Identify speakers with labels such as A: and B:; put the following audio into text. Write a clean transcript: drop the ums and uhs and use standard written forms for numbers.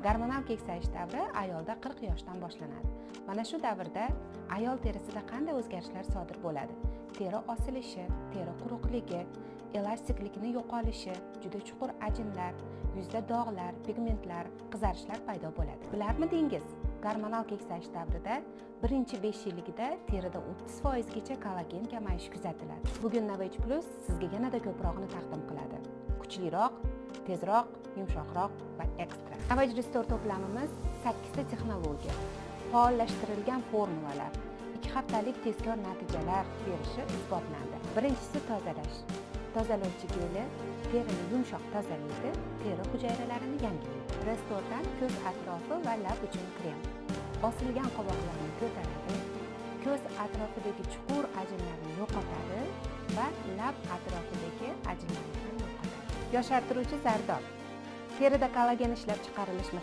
A: Gormonal keksayish davri ayolda 40 yoshdan boshlanadi. Mana shu davrda ayol terisida qanday o'zgarishlar sodir bo'ladi? Teri osilishi, teri quruqligi, elastiklikning yo'qolishi, juda chuqur ajinlar, yuzda dog'lar, pigmentlar, qizarishlar paydo bo'ladi. Bilarmidingiz? Gormonal keksayish davrida birinchi 5 yilligida terida 30% gacha kollagen kamayishi kuzatiladi. Bugun Novage Plus sizga yanada ko'proqni taqdim qiladi. Kuchliroq, tezroq, yumshoqroq va ekstra. Novage Restore to'plamimiz 8 ta texnologiya, faollashtirilgan formulalar, 2 haftalik tezkor natijalar berishi isbotlandi. Birinchisi tozalash. Tozalovchi geli terini yumshoq tozalaydi, teri hujayralarini yangilaydi. Restore'dan ko'z atrofi va lab uchun krem. Osilgan qovoqlarni ko'taradi, ko'z atrofidagi chuqur ajinlarni yo'qotadi va lab atrofidagi ajinlarni yo'qotadi. Yoshartiruvchi zardob. Terida kollagen ishlab chiqarilishini